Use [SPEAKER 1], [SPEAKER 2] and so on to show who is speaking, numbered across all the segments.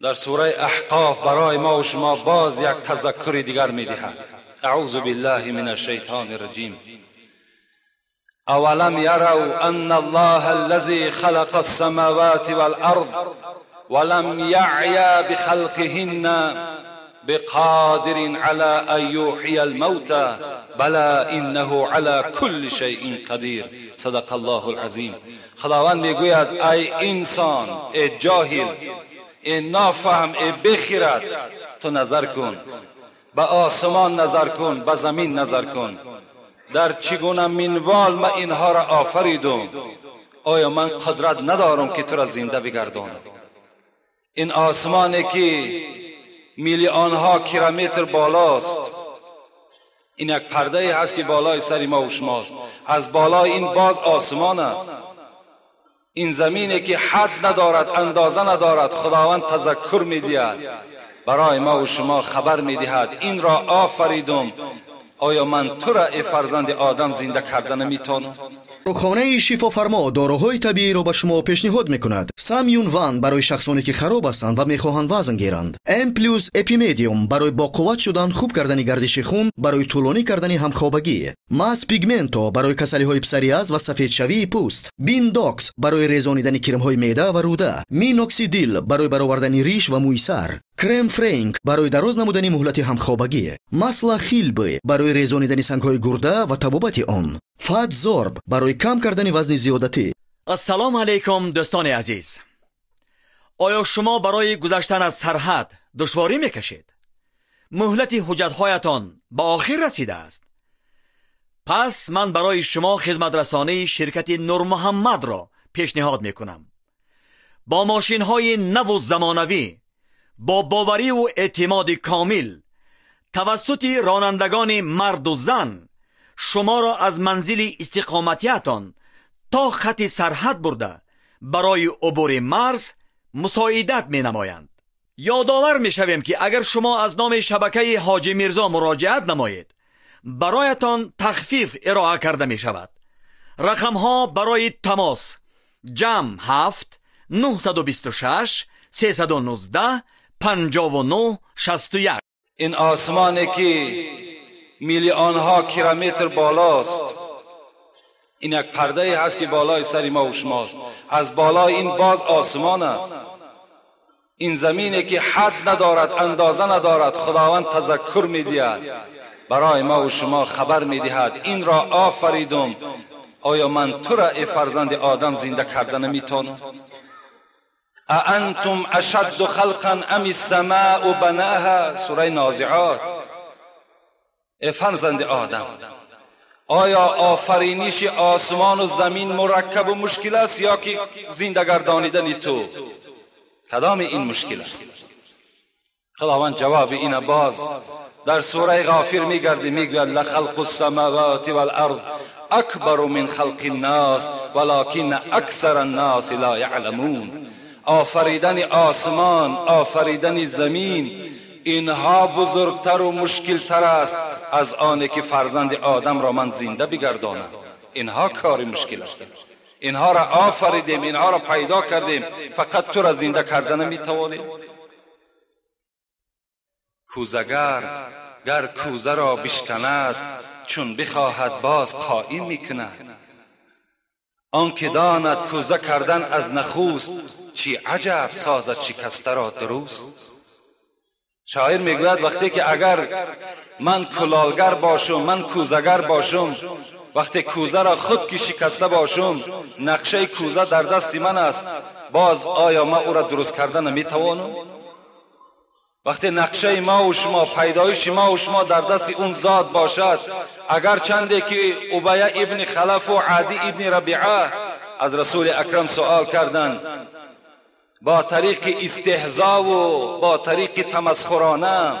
[SPEAKER 1] در سوره احقاف برای ما و شما باز یک تذکر دیگر می‌دهد. اعوذ بالله من الشیطان الرجیم. اولم یروا ان الله الذی خلق السماوات والارض ولم یعی بخلقهن بقادر على ان یحیی الموتى بلی انه على كل شیء قدیر. صدق الله العظیم. خداوند میگوید ای انسان، ای جاهل، ای نافهم، ای بخیرد، تو نظر کن، به آسمان نظر کن، به زمین نظر کن، در چگونه منوال من اینها را آفریدم. آیا من قدرت ندارم که تو را زنده بگردانم؟ این آسمانی که میلیون ها کیلومتر بالاست، این یک پرده هست که بالای سر ما و شماست. از بالای این باز آسمان است. این زمینی که حد ندارد، اندازه ندارد، خداوند تذکر می‌دهد، برای ما و شما خبر می‌دهد این را آفریدم. آیا من تو را ای فرزند آدم زنده کردن نمی‌توانم؟
[SPEAKER 2] رخانه شفا فرما داروهای طبیعی را به شما پیشنهاد می‌کند. سامیون وان برای شخصانی که خراب هستند و می‌خواهند وزن گیرند. ام پلوس اپیمدیوم برای با قوت شدن، خوب کردن گردش خون، برای طولانی کردن همخوابگی. ماس پیگمنتو برای کسلی‌های پسریاز و سفید شوی پوست. بینداکس برای ریزانیدن کرم‌های معده و روده. مینوکسیدیل برای برآوردن ریش و موی سر. کرم فرانک برای دراز نمودن مهلت همخوابگی. ماسلا خیلبی برای ریزانیدن سنگ‌های گرده و تبابت آن. فات زورب برای کم کردن وزن زیادتی.
[SPEAKER 3] السلام علیکم دوستان عزیز. آیا شما برای گذشتن از سرحد دشواری میکشید؟ مهلت حجت‌هایتان به آخر رسیده است. پس من برای شما خدمت رسانی شرکت نور محمد را پیشنهاد میکنم. با ماشین‌های نو و زمانوی، با باوری و اعتماد کامل، توسط رانندگان مرد و زن، شما را از منزل استقامتیتان تا خط سرحد برده برای عبور مرز مساعدت می نمایند. یادآور می شویم که اگر شما از نام شبکه حاجی میرزا مراجعت نمایید، برایتان تخفیف ارائه کرده می شود. رقم ها برای تماس: جمع 7 926 319 59 61.
[SPEAKER 1] این آسمانی که میلیون ها کیلومتر بالاست، این یک پرده هست که بالای سر ما و شماست. از بالای این باز آسمان است. این زمینی که حد ندارد، اندازه ندارد، خداوند تذکر می‌دهد، برای ما و شما خبر می‌دهد این را آفریدم. آیا من تو را ای فرزند آدم زنده کردن نمی‌توانم؟ اانتم اشد خلقا ام السماء بناها. سوره نازعات. ای فرزند آدم، آیا آفرینش آسمان و زمین مرکب و مشکل است یا که زنده گردانیدن تو؟ کدام این مشکل است؟ خداوند جواب این باز در سوره غافر میگرده، میگوید لخلق السماوات والارض اکبر من خلق الناس ولكن اکثر الناس لا یعلمون. آفریدن آسمان، آفریدن زمین، اینها بزرگتر و مشکلتر است از آنه که فرزند آدم را من زنده بگردانم. اینها کار مشکل است. اینها را آفریدیم، اینها را پیدا کردیم، فقط تو را زنده کردن نمیتوانیم. کوزگر گر کوزه را بشکند، چون بخواهد باز قائم میکند. آن که داند کوزه کردن از نخوست، چی عجب سازد شکسته را درست. شاعر میگوید وقتی که اگر من کلالگر باشم، من کوزگر باشم، وقتی کوزه را خود که شکسته باشم، نقشه کوزه در دست من است، باز آیا ما او را درست کردن نمیتوانم؟ وقتی نقشه ما و شما، پیدایش ما و شما در دست اون ذات باشد، اگر چنده که ابی ابن خلف و عدی ابن ربیعه از رسول اکرم سوال کردند، با طریق استهزا و با طریق تمسخرانه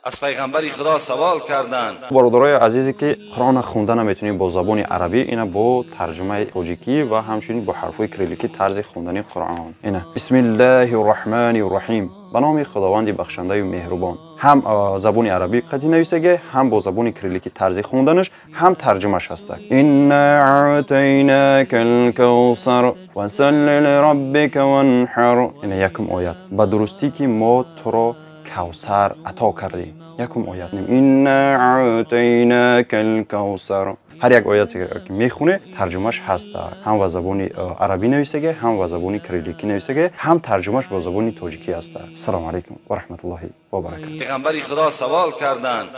[SPEAKER 1] از پیغمبر خدا سوال کردند.
[SPEAKER 4] برادرای عزیزی که قرآن خوندن نمیتونیم با زبان عربی، اینا با ترجمه تاجیکی و همچنین با حرفای کریلیکی طرز خوندن قرآن. اینا بسم الله الرحمن الرحیم، به نام خداوند بخشنده و مهربان. هم زبان عربی قدی نویسگه، هم با زبان کریلیکی طرز خوندنش، هم ترجمهش هست. انا اعطیناک الکوثر وصل لربک وانحر. این یکم آیت. به درستی که ما تو را کوثر عطا کردیم. یکم آیت. انا اعطیناک الکوثر. هر یک آیاتی که میخونه ترجمهش هست، هم با زبان عربی نویسگه، هم با زبان کریلیکی نویسگه، هم ترجمهش با زبان تاجیکی است. السلام علیکم و رحمت الله و برکاته.
[SPEAKER 1] پیغمبر خدا سوال کردند،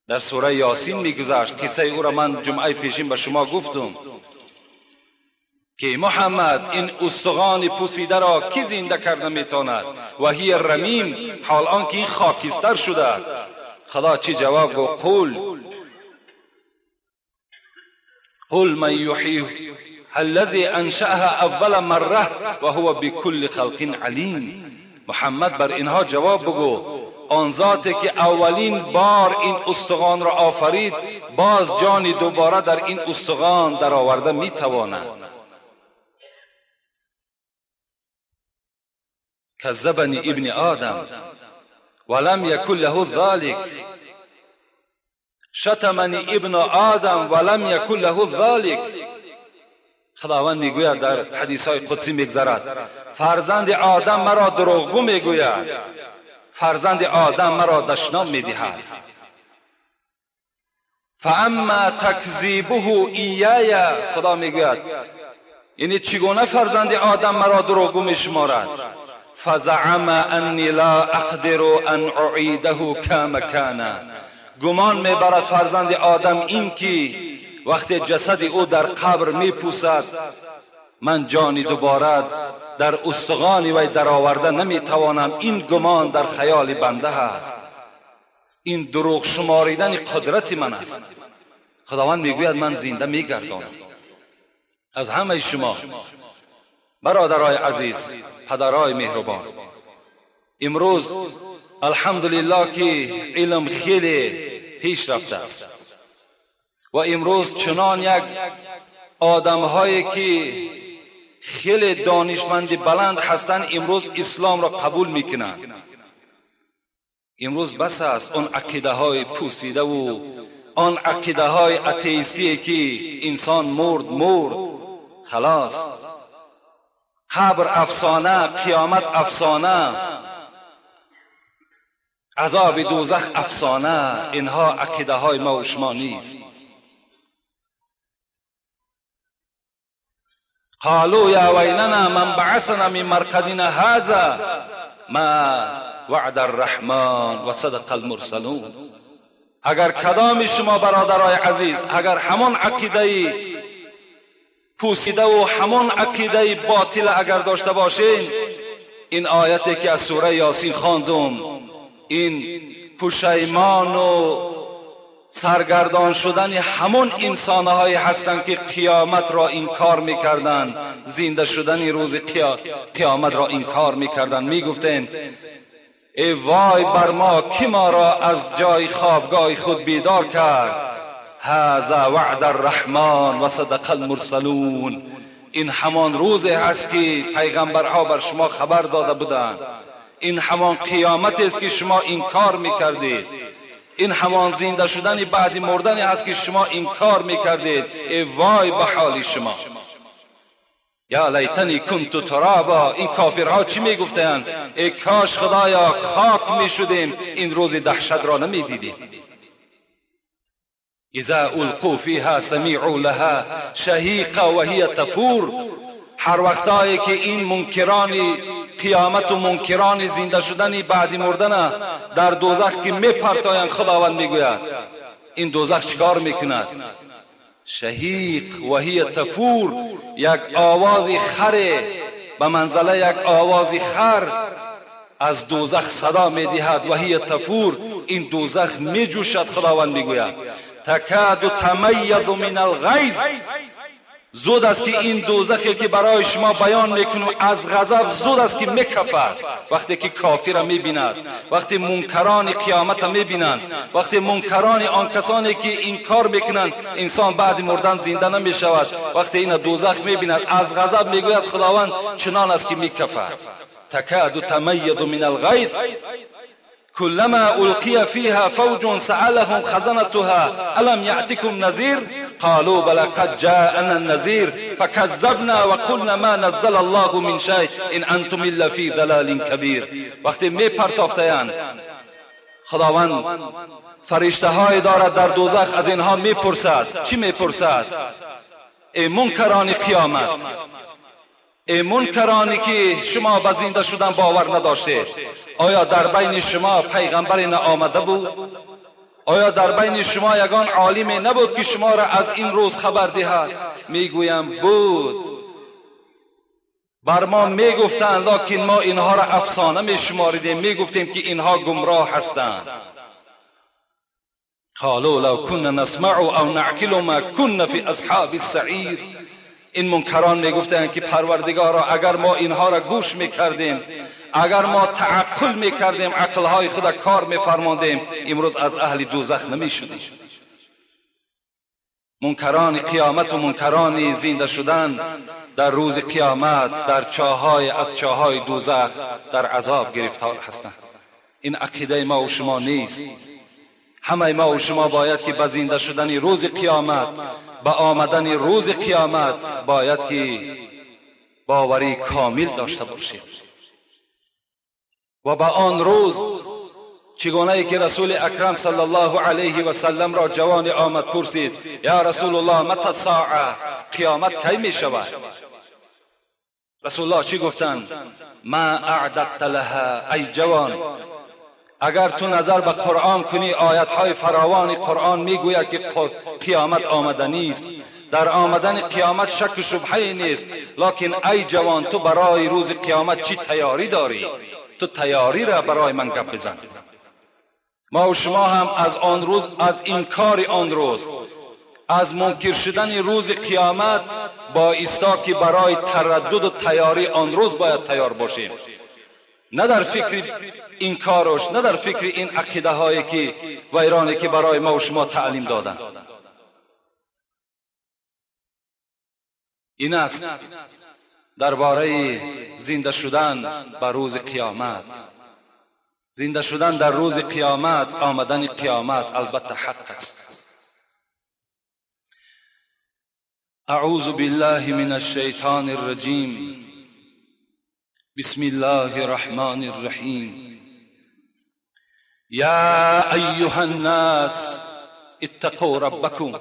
[SPEAKER 1] در سوره یاسین میگذشت، قصه او را من جمعه پیشین به شما گفتم که محمد این استخوان پوسیده را کی زنده کرده میتواند؟ و هی رمیم، حال آنکه این خاکستر شده است. خدا چی جواب گفت؟ قل من یحییها الذی انشأها اول مره و هو بكل خلق علیم. محمد بر اینها جواب بگو، آن ذاتی که اولین بار این استخوان را آفرید باز جانی دوباره در این استخوان در آورده میتواند. کذبنی ابن آدم ولم یکن له ذلک، شتمنی ابن آدم ولم یکن له ذلک. خداوند میگوید در حدیث های قدسی میگذرد، فرزند آدم مرا دروغگو میگوید، فرزند آدم مرا دشنام میدهد. فاما تکذیبه ایای، خدا میگوید یعنی چگونه فرزند آدم مرا دروغگو میشمارد؟ فزعم انی لا اقدر ان اعیده کما کان. گمان میبرد فرزند آدم این که وقتی جسد او در قبر میپوسد من جانی دوباره در استخوان وی در آورده نمیتوانم. این گمان در خیال بنده است، این دروغ شماریدن قدرت من است. خداوند میگوید من زنده میگردانم. از همه شما برادرای عزیز، پدرای مهربان، امروز الحمدلله که علم خیلی پیش رفته است و امروز چنان یک آدم هایی که خیلی دانشمند بلند هستند امروز اسلام را قبول میکنند. امروز بس است اون عقیده های پوسیده و آن عقیده های اتئیستی که انسان مرد خلاص، قبر افسانه، قیامت افسانه، عذاب دوزخ افسانه. اینها عقیده های ما و شما نیست. قالوا یا ویلنا من بعثنا من مرقدنا هذا ما وعد الرحمن و صدق المرسلون. اگر کدام شما برادرای عزیز اگر همون عقیده پوسیده و همون عقیده باطل اگر داشته باشین، این آیتی که از سوره یاسین خواندم، این پشیمان و سرگردان شدن همون انسانهایی هستند که قیامت را انکار میکردند، زنده شدن روز قیامت را انکار میکردند. میگفتند ای وای بر ما، کی ما را از جای خوابگاه خود بیدار کرد؟ هذا وعد الرحمن و صدق المرسلون. این همان روزی هست که پیغمبرها بر شما خبر داده بودند. این همان قیامت است که شما انکار میکردید. این همان زنده شدن بعد مردن است که شما انکار میکردید. ای وای به حال شما. یا لیتنی کنت ترابا. این کافرها چی میگفتند؟ ای کاش خدایا خاک میشدیم، این روز دهشت را نمیدیدیم. اذا القوا فیها سمیعوا لها شهیقا و هی تفور. هر وقتایی که این منکران قیامت و منکران زنده شدن بعد مردن در دوزخ که میپرتایند، خداوند میگوید این دوزخ چیکار میکند؟ شهیق و هی تفور. یک آواز خر به منزله یک آواز خر از دوزخ صدا میدهد. و هی تفور، این دوزخ میجوشد. خداوند میگوید تکاد تمیض من الغیظ. زود است که این دوزخی که برای شما بیان میکنم از غضب زود است که میکفد. وقتی که کافر میبیند، وقتی منکران قیامت میبینند، وقتی منکران آن کسانی که این کار میکنند انسان بعد مردن زنده نمیشود، وقتی این دوزخ میبیند از غضب میگوید خداوند چنان است که میکفد. تکاد تمیض من الغیظ كلما القي فيها فوج سألهم خزنتها الم يأتكم نذير قالوا بلى قد جاءنا النذير فكذبنا وقلنا ما نزل الله من شيء ان انتم الا في ضلال كبير. وقتی میپرتافتند خداوند فرشته های دارد در دوزخ از اینها میپرسد. چی میپرسد؟ ای منکران قیامت، ای منکرانی که شما به زنده شدن باور نداشتید، آیا در بین شما پیغمبری نآمده بود؟ آیا در بین شما یگان عالمی نبود که شما را از این روز خبر دهد؟ میگویم بود. بر ما میگفتند لکن ما اینها را افسانه میشماریدیم، میگفتیم که اینها گمراه هستند. قالوا لو كنا نسمع او نعقل ما كنا في اصحاب السعیر. این منکران میگفتند که پروردگارا اگر ما اینها را گوش میکردیم، اگر ما تعقل میکردیم، عقلهای خود کار میفرماندیم، امروز از اهل دوزخ نمیشدیم. منکران قیامت و منکران زنده شدن در روز قیامت در چاهای از چاهای دوزخ در عذاب گرفتار هستند. این عقیده ما و شما نیست. همه ما و شما باید که به زنده شدن روز قیامت، به آمدن روز قیامت باید که باوری کامل داشته باشیم. و به آن روز چگونه که رسول اکرم صلی الله علیه و سلم را جوان آمد پرسید یا رسول الله متى الساعه، قیامت کی می شود؟ رسول الله چی گفتند؟ ما اعددت لها، ای جوان اگر تو نظر به قرآن کنی آیت‌های فراوان قرآن میگوید که قیامت آمدنی است، در آمدن قیامت شک و شبهه نیست، لکن ای جوان تو برای روز قیامت چی تیاری داری؟ تو تیاری را برای من گپ بزن. ما و شما هم از آن روز، از انکار آن روز، از منکر شدن روز قیامت با ایستا که برای تردد و تیاری آن روز باید تیار باشیم. نه در فکر این کارش، نه در فکر این عقیده هایی که ویرانی که برای ما و شما تعلیم دادن. این است درباره زنده شدن بر روز قیامت. زنده شدن در روز قیامت، آمدن قیامت البته حق است. اعوذ بالله من الشیطان الرجیم. بسم الله الرحمن الرحیم. یا ایها الناس اتقوا ربکم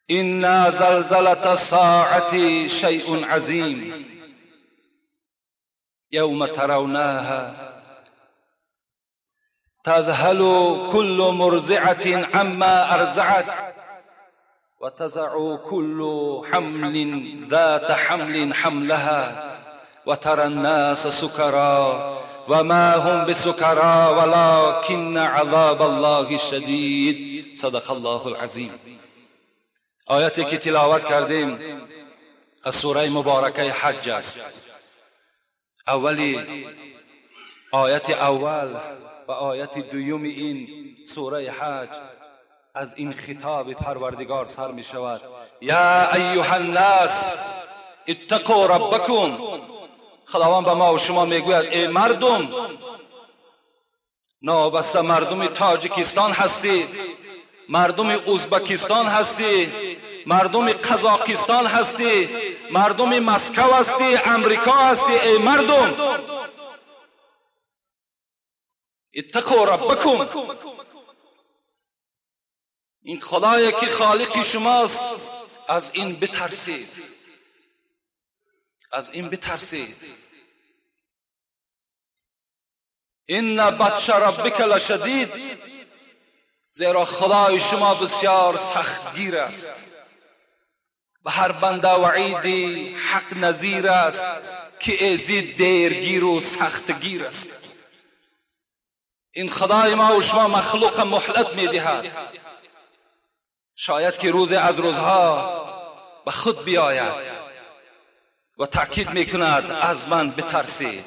[SPEAKER 1] ان زلزلة الساعة شیء عظیم یوم ترونها تذهل كل مرضعة عما ارضعت وتضع كل حمل ذات حمل حملها وترى الناس سكرى وما هم بسكرى ولكن عذاب الله شدید. صدق الله العظیم. آیتی که تلاوت کردیم از سوره مبارکه حج است. اولی آیت اول و آیت دوم این سوره حج از این خطاب پروردگار سر می شود. یا ایها الناس اتقوا ربکم. خداوند به ما و شما میگوید ای مردم، نابسته مردم تاجیکستان هستی، مردم ازبکستان هستی، مردم قزاقستان هستی، مردم مسکو هستی، امریکا هستی، ای مردم اتقوا ربکم. این خدایی که خالق شماست، از این بترسید، از این بترسید. ان بطش ربک لشدید. زیرا خدای شما بسیار سختگیر است، به هر بنده وعیدی حق نظیر است که ازید دیرگیر و سختگیر است. این خدای ما و شما مخلوق مهلت میدهد، شاید که روز از روزها به خود بیاید و تأکید میکند از من بترسید،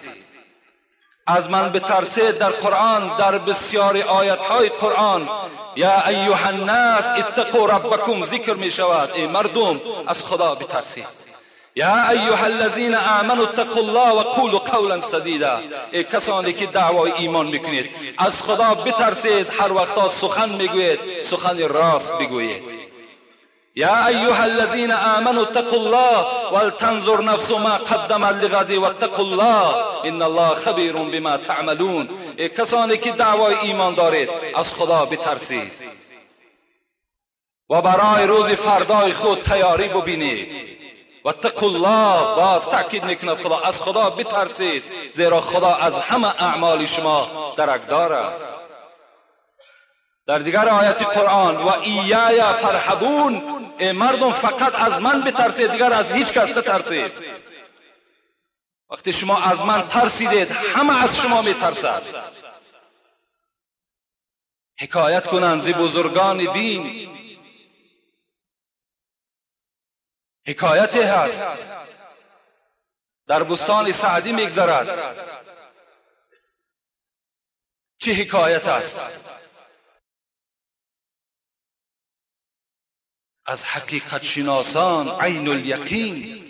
[SPEAKER 1] از من بترسید. در قرآن در بسیاری آیت‌های قرآن یا ایها الناس اتقوا ربکم ذکر می شود. ای مردم از خدا بترسید. یا ایها الذین آمنوا اتقوا الله و قولوا قولا سدیدا. ای کسانی که دعوای ایمان میکنید، از خدا بترسید، هر وقتا سخن میگوید سخن راست بگویید. یا ایها الذین آمنوا اتقوا الله ولتنظر نفس ما قدمت لغد واتقوا الله ان الله خبیر بما تعملون. ای کسانی که دعوای ایمان دارید، از خدا بترسید و برای روز فردای خود تیاری ببینید. واتقوا الله، باز تأکید میکند خدا، از خدا بترسید، زیرا خدا از همه اعمال شما درکدار است. در دیگر آیت قرآن و ایای فرحبون، ای مردم فقط از من بترسید، دیگر از هیچ کس نترسید. وقتی شما از من ترسیدید، همه از شما میترسد. حکایت کنند ز بزرگان دین، حکایتی هست در بستان سعدی میگذرد. چه حکایت است؟ از حقیقت شناسان عین الیقین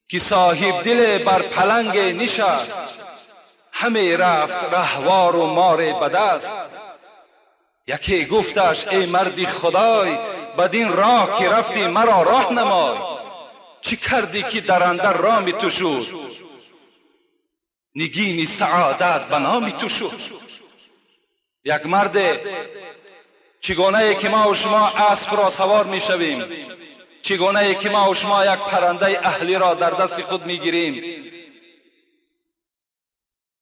[SPEAKER 1] که صاحب دل بر پلنگ نشست، همه رفت رهوار و مار بدست. یکی گفتش ای مردی خدای، بدین راه که رفتی مرا راه نمای. چی کردی که در اندر رامی تو شد، نگین سعادت به نامی تو شد. یک مرد، چگونه که ما و شما اسب را سوار می شویم، چگونه که ما و شما یک پرنده اهلی را در دست خود می گیریم.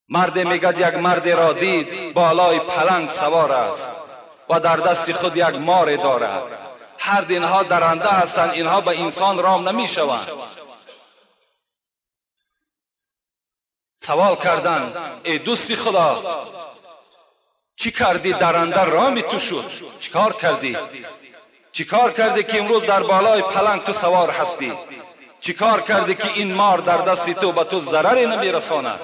[SPEAKER 1] مرد میگد یک مرد را دید بالای پلنگ سوار است و در دست خود یک مار دارد. هر اینها درنده هستند، اینها به انسان رام نمی شوند. سوال کردند ای دوستی خدا، چی کردی درنده رامی تو شد؟ چیکار کردی؟ چیکار کردی که امروز در بالای پلنگ تو سوار هستی؟ چیکار کردی که این مار در دست تو به تو ضرری نمی رساند؟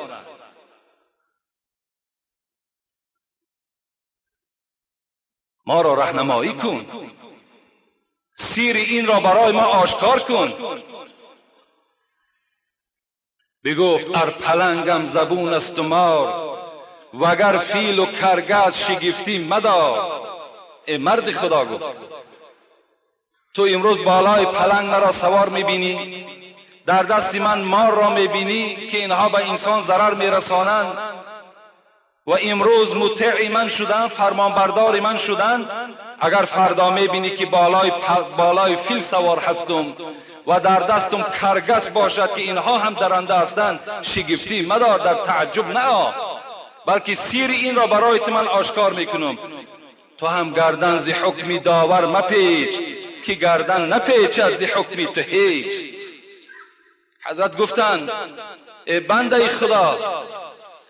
[SPEAKER 1] ما را راهنمایی کن، سیر این را برای ما آشکار کن. بگفت ار پلنگم زبون است و مار، وگر فیل و کرگس شگفتی مدار. ای مرد خدا گفت، تو امروز بالای پلنگ مرا سوار میبینی، در دست من مار را میبینی که اینها به انسان ضرر میرسانند و امروز مطیع من شدن، فرمانبردار من شدن. اگر فردا میبینی که بالای فیل سوار هستم و در دستم کرگس باشد که اینها هم درنده هستند، شگفتی مدار، در تعجب نه، بلکه سیر این را برایت من آشکار میکنم. تو هم گردن ز حکمی داور مپیچ، که گردن نپیچد ز حکمی تو هیچ. حضرت گفتند ای بنده خدا،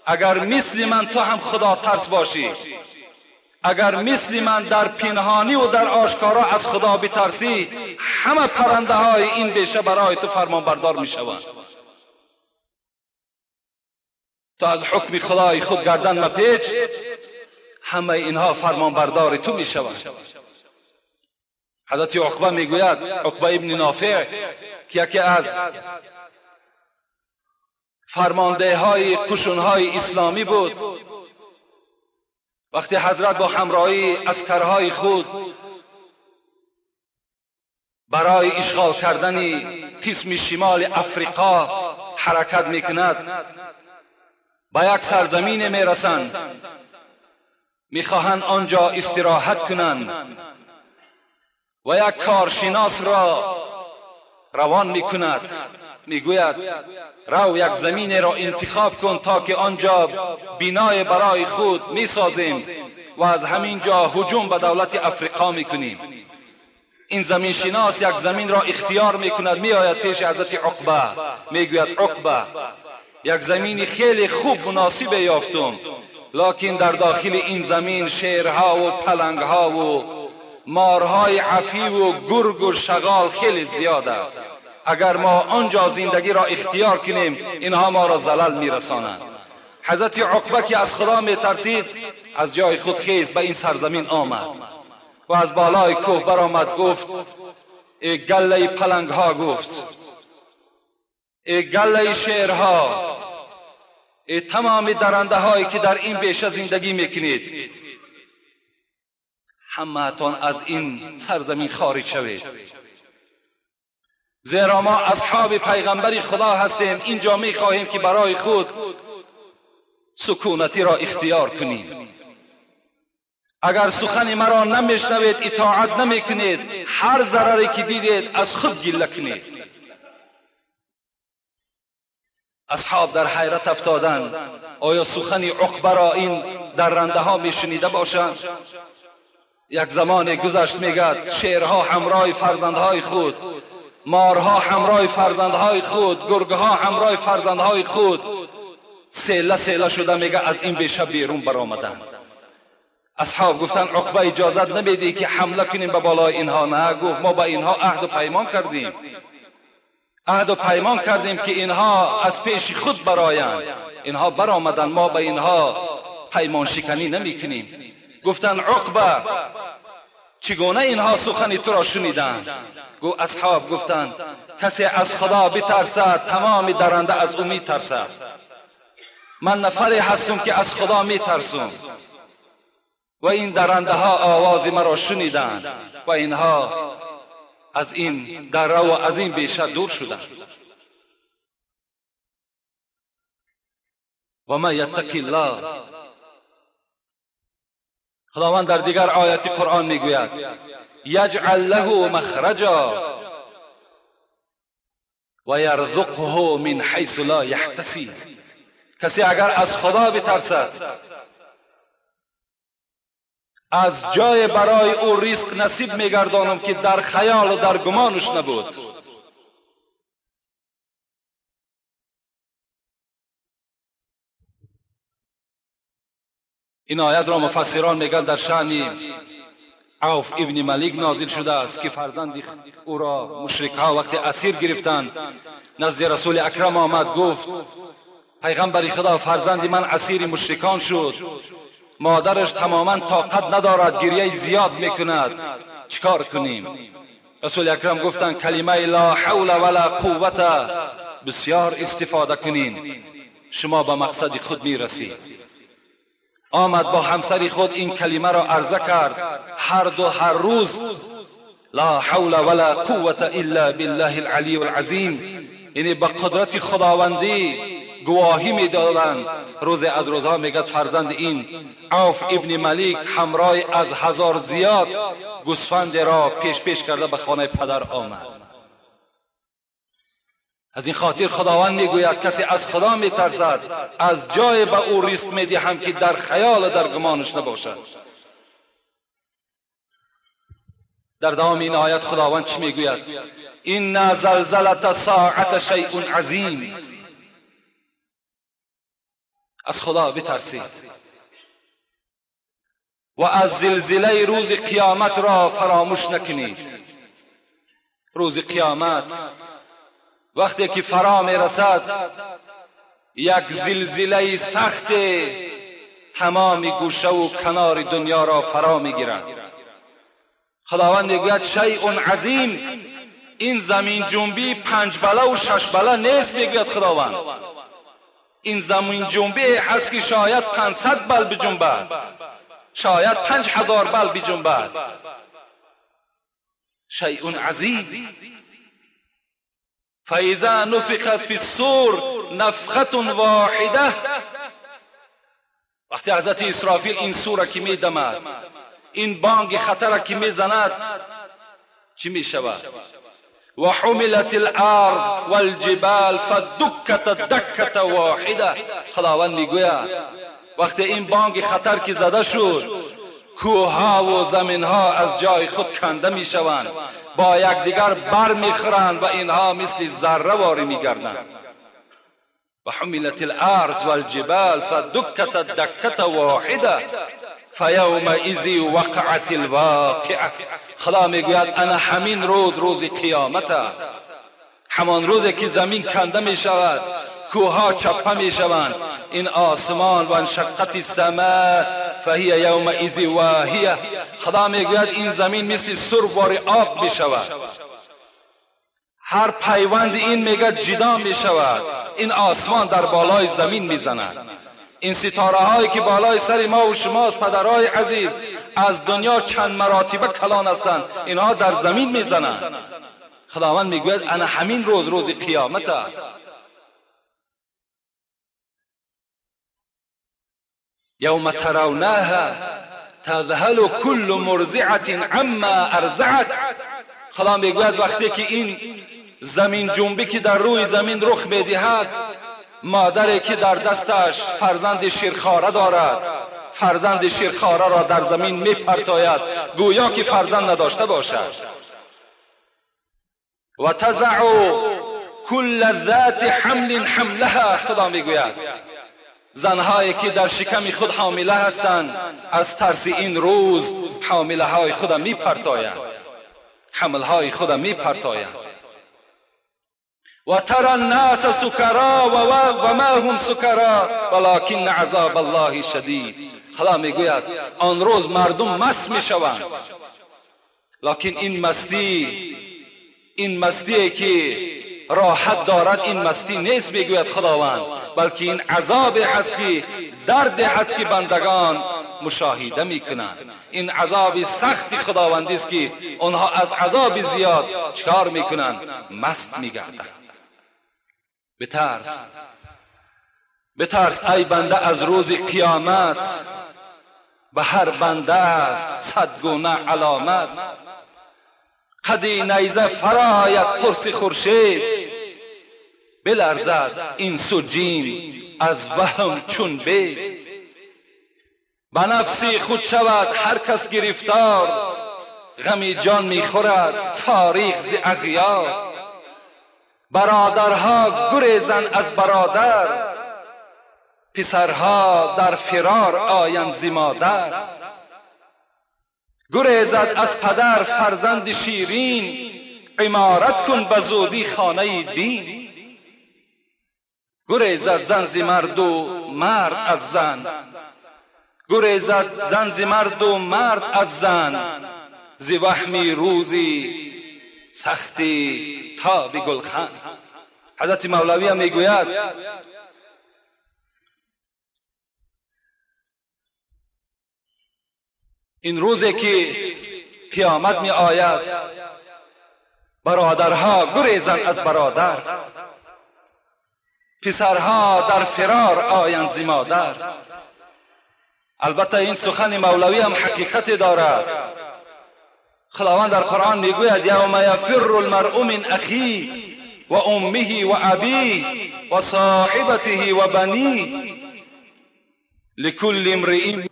[SPEAKER 1] اگر مثل من تو هم خدا ترس باشی، اگر مثل من در پنهانی و در آشکارا از خدا بترسی، همه پرنده های این بیشه برای تو فرمان بردار می شوند. تو از حکم خدای خود گردن مپیچ، همه اینها فرمان بردار تو می شوند. حضرت عقبه می گوید، عقبه ابن نافع که یکی از فرمانده های قشون های اسلامی بود، وقتی حضرت با همراهی عسکرهای خود برای اشغال کردن قسم شمال افریقا حرکت میکند، به یک سرزمین میرسند، میخواهند آنجا استراحت کنند و یک کارشناس را روان میکند، میگوید رو یک زمین را انتخاب کن تا که آنجا بنای برای خود میسازیم و از همین جا هجوم به دولت افریقا میکنیم. این زمین شناس یک زمین را اختیار میکند، میآید پیش حضرت عقبه، میگوید عقبه یک زمین خیلی خوب مناسب یافتم، لکن در داخل این زمین شیرها و پلنگها و مارهای عفی و گرگ و شغال خیلی زیاد است. اگر ما آنجا زندگی را اختیار کنیم، اینها ما را زلال میرسانند. حضرت عقبه که از خدا میترسید، از جای خود خیز به این سرزمین آمد و از بالای کوه برآمد، گفت ای گله پلنگ ها، گفت ای گله شعرها، ای تمام درنده هایی که در این بیشه زندگی میکنید، همه‌تان از این سرزمین خارج شوید، زیرا ما اصحاب پیغمبر خدا هستیم. اینجا میخواهیم که برای خود سکونتی را اختیار کنیم. اگر سخن مرا نمیشنوید، اطاعت نمیکنید، هر ضرری که دیدید از خود گله کنید. اصحاب در حیرت افتادند، آیا سخن عقبه را این درنده ها میشنیده باشند؟ یک زمان گذشت میگد شیرها همراه فرزندهای خود، مارها همراه فرزندهای خود، گرگها همراه فرزندهای خود سیله سیله شده، میگه از این بیشه بیرون برآمدند. اصحاب گفتن عقبه اجازت نمیدی که حمله کنیم به بالای اینها؟ نه، گفت ما با اینها عهد و پیمان کردیم، عهد و پیمان کردیم که اینها از پیش خود برآیند. اینها برآمدند، ما به اینها پیمان شکنی نمی کنیم. گفتن عقبه چگونه اینها سخن تو را شنیدند؟ گو اصحاب گفتند کسی از خدا بترسد تمام درنده از او میترسد. من نفری هستم که از خدا میترسم و این درنده ها آواز مرا شنیدند و اینها از این دره و از این بیشه دور شدند. و ما یتقی الله، خداوند در دیگر آیت قرآن میگوید یجعل له مخرجا و یرزقه من حیث لا یحتسب. کسی اگر از خدا بترسد، از جای برای او رزق نصیب میگردانم که در خیال و در گمانش نبود. این آیت را مفسران میگن در شأن عوف ابن ملیک نازل شده است که فرزند او را مشرکها وقتی اسیر گرفتند نزد رسول اکرم آمد، گفت پیغمبر خدا فرزند من اسیر مشرکان شد، مادرش تماما طاقت ندارد، گریه زیاد میکند، چیکار کنیم؟ رسول اکرم گفتند کلمه لا حول ولا قوت بسیار استفاده کنین، شما به مقصد خود میرسید. آمد با همسر خود این کلمه را عرضه کرد، هر روز لا حول ولا قوت الا بالله العلی العظیم، یعنی با قدرت خداوندی گواهی میدادند. روز از روزها میگد فرزند این عوف ابن ملیک همراه از 1000 زیاد گوسفند را پیش کرده به خانه پدر آمد. از این خاطر خداوند میگوید کسی از خدا میترسد، از جای به او رزق میدهم که در خیال و در گمانش نباشد. در دوام این آیت خداوند چی میگوید؟ ان زلزلة الساعة شیء عظیم. از خدا بترسید و از زلزله روز قیامت را فراموش نکنید. روز قیامت وقتی که فرا میرسد، یک زلزله سخت تمام گوشه و کنار دنیا را فرا میگیرد. خداوند میگوید شیء عظیم، این زمین جنبی 5 بله و 6 بله نیست. میگوید خداوند این زمین جنبی هست که شاید 500 بل بجنبد، شاید 5000 بل بجنبد. شیء عظیم. فاذا نفخ فی الصور نفخة واحده. وقتی حضرت اسرافیل این سوره که میدمد، این بانگ خطر که میزند، چی میشود؟ و حملت الارض والجبال فدکت دکة واحده. خداوند میگوید وقتی این بانگ خطر که زده شد، کوهها و زمینها از جای خود کنده میشوند، با یکدیگر بر میخورند و اینها مثل ذره واری میگردند. و حملت الارض والجبال فدکت دکة واحده فیومئذ وقعت الواقعه. خدا میگوید انا همین روز قیامت است، همان روزی که زمین کنده می شود، کوها چپه می شوند، این آسمان و انشقت السماء فهی یومئذ واهیه. خدا میگوید این زمین مثل سربار آب می شود، هر پیوند این میگه جدا می شود. این آسمان در بالای زمین میزند. این ستاره هایی که بالای سر ما و شماست پدرهای عزیز، از دنیا چند مراتبه کلان هستند، اینها در زمین میزنند. خداوند میگوید انا همین روز قیامت است. یوم ترونها تذهل كل مرضعة عما ارضعت. خدا میگوید وقتی که این زمین جنبی که در روی زمین رخ میدهد، مادری که در دستش فرزند شیرخواره دارد فرزند شیرخواره را در زمین میپرتاید گویا که فرزند نداشته باشد. و تضع كل ذات حمل حملها. خدا میگوید زنهایی که در شکم خود حامله هستند از ترس این روز حامله های خود میپرتایند، حمل های خود میپرتایند. و ترى الناس سکرا و ما هم سکرا ولكن عذاب الله شدید. خدا میگوید آن روز مردم مست میشوند، لکن این مستی که راحت دارد این مستی نیست میگوید خداوند، بلکه این عذاب هست که درد هست که بندگان مشاهده میکنند. این عذاب سخت خداوندی است که آنها از عذاب زیاد چکار میکنند؟ مست میگردند. بترس ای بنده از روز قیامت، به هر بنده است 100 گونه علامت. قدی نیزه فراید قرص خورشید، بلرزد این و جیم از وهم چون بید. به نفسی خود شود هر کس گرفتار، غمی جان میخورد فارغ ز اغیار. برادرها گریزند از برادر، پسرها در فرار آیند ز مادر. گریزد از پدر فرزند شیرین، عمارت کن به زودی خانه دین. گریزد زن ز مرد و مرد از زن، گریزد زن ز مرد و مرد از زن. ز وهمی روزی سختی تا به گلخن. حضرت مولوی هم میگوید این روزی که قیامت می آید برادرها گریزند از برادر، پسرها در فرار آیند ز مادر. البته این سخن مولوی هم حقیقت دارد. خداوند در قرآن میگوید یوم یفر المرء من اخیه و امه و ابیه و صاحبته و بنیه لكل امرئ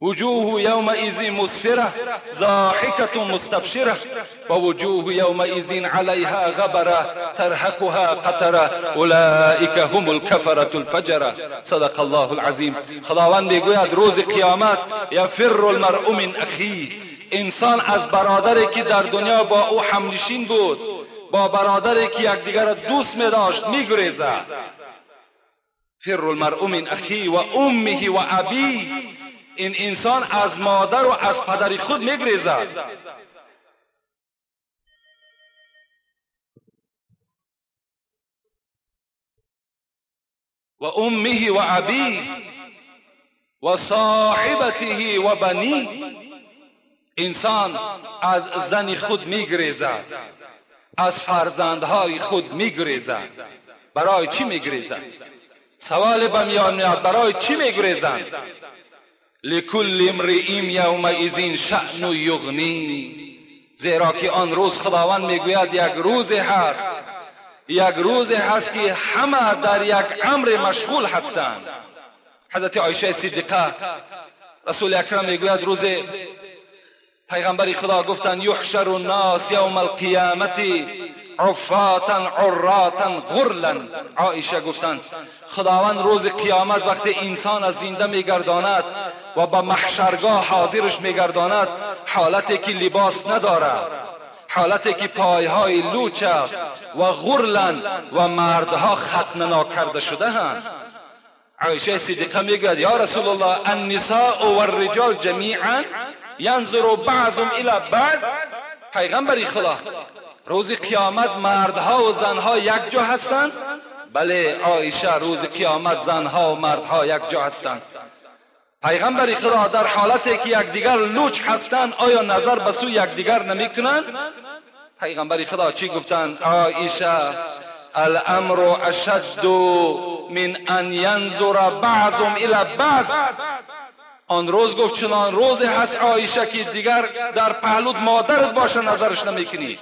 [SPEAKER 1] وجوه یومئذ مسفره ضاحکة مستبشره و وجوه یومئذ علیها غبره ترهقها قتره اولئک هم الکفرة الفجره. صدق الله العظیم. خداوند میگوید روز قیامت یفر المرء من اخیه، انسان از برادری که در دنیا با او همنشین بود، با برادری که یکدیگر را دوست می داشت میگریزد. فر المرء من اخیه و امه و ابیه، این انسان از مادر و از پدر خود میگریزد. و امه و ابیه و صاحبته و بنیه، انسان از زن خود میگریزد، از فرزندهای خود میگریزد. برای چی میگریزد؟ سوال به میان میاد برای چی میگریزند؟ لکل امرئ یومئذ شأن یغنی، زیرا که آن روز خداوند میگوید یک روزی هست که همه در یک امر مشغول هستند. حضرت عایشه صدیقه رسول اکرم میگوید روز پیغمبر خدا گفتند یحشر الناس یوم القیامت عفاتا عراتا غرلا. عایشه گفتند خداوند روز قیامت وقتی انسان از زنده میگرداند و به محشرگاه حاضرش میگرداند، حالتی که لباس ندارد، حالتی که پایهای لوچ است، و غرلا و مردها ختنه ناکرده شده اند. عایشه صدیقه میگوید یا رسول الله النساء و الرجال جمیعا ینظر بعضهم الی بعض. پیغمبر خدا روز قیامت مردها و زنها یک جا هستند؟ بله عایشه روز قیامت زنها و مردها یک جا هستند. پیغمبر خدا در حالتی که یکدیگر لوچ هستند آیا نظر به سوی یکدیگر نمیکنند؟ پیغمبر خدا چی گفتند؟ عایشه الامر اشد من ان ینظر بعضهم الی بعض. آن روز گفت چنان روزی هست عایشه که دیگر در پهلوت مادرت باشه نظرش نمیکنی،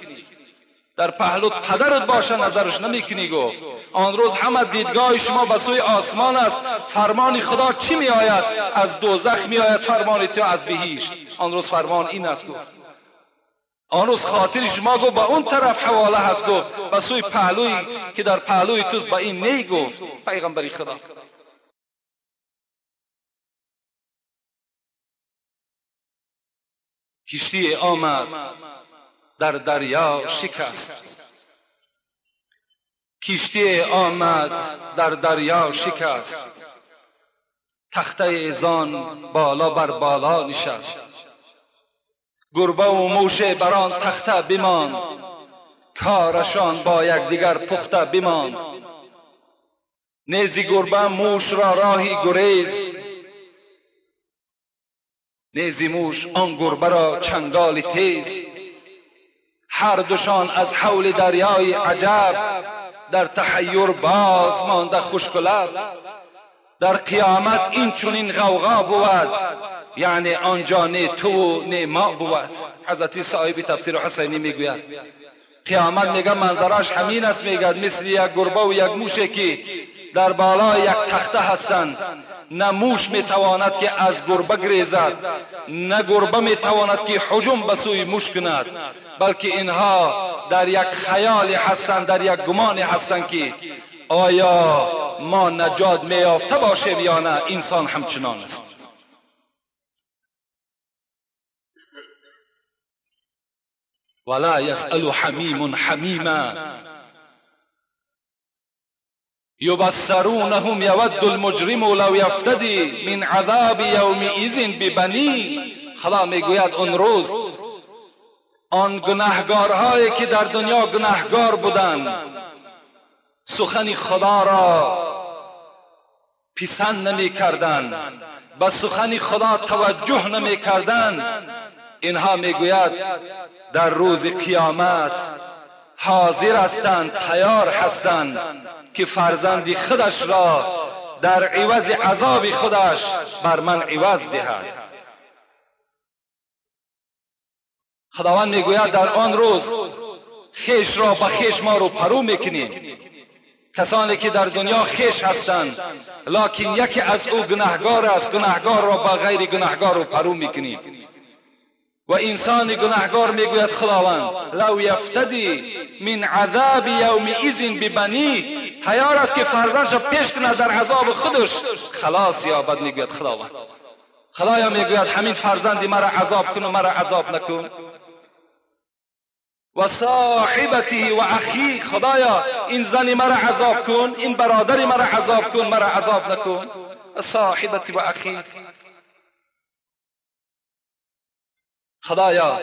[SPEAKER 1] در پهلوت پدرت باشه نظرش نمیکنی. گفت آن روز همه دیدگاه شما به سوی آسمان است. فرمان خدا چی می آید؟ از دوزخ می آید فرمان تو از بهشت. آن روز فرمان این است. گفت آن روز خاطر شما گفت به اون طرف حواله هست. گفت به سوی پهلوی که در پهلوی توست به این نی. گفت پیغمبر خدا کشتی آمد در دریا شکست، کشتی آمد در دریا شکست، تخته ایزان بالا بر بالا نشست، گربه و موش بران تخته بماند، کارشان با یکدیگر پخته بماند. نیزی گربه موش را راهی گریز، نیزی موش آن گربه را چنگال تیز. هر دوشان از حول دریای عجب، در تحیر باز مانده خشک و لب. در قیامت این چنین غوغا بود، یعنی آنجا نه تو و نه ما بود. حضرت صاحب تفسیر حسینی میگوید قیامت میگه منظرش همین است. میگه مثل یک گربه و یک موشی که در بالای یک تخته هستند. نه موش میتواند که از گربه گریزد، نه گربه میتواند که هجوم به سوی موش کند، بلکه اینها در یک خیال هستند، در یک گمان هستند که آیا ما نجات میافته باشیم یا نه. انسان همچنان است. ولا يسأل حمیم حمیما یبصرونهم یود المجرم لو یفتدی من عذاب یومئذ ببنی. خدا میگوید اون روز آن گناهگارهایی که در دنیا گناهگار بودند، سخن خدا را پسند نمی کردند، به سخن خدا توجه نمی کردند، اینها میگوید در روز قیامت حاضر هستند، تیار هستند که فرزند خودش را در عوض عذاب خودش بر من عوض دهد. خداوند میگوید در آن روز خیش را به خیش ما رو پرو میکنیم. کسانی که در دنیا خیش هستند لکن یکی از او گناهگار است، گناهگار را با غیر گناهگار رو پرو میکنیم. و انسان گناهگار میگوید خداوند لو یفتدی من عذاب یومئذ ببنی، تیار است که فرزندش پیش کنه در عذاب خودش خلاص یابد. میگوید خداوند، خدایا میگوید همین فرزندی مرا عذاب کن و مرا عذاب نکن. و صاحبته و اخی، خدایا این زنی مرا عذاب کن، این برادری مرا عذاب کن، مرا عذاب نکن. صاحبتی و اخی، خدایا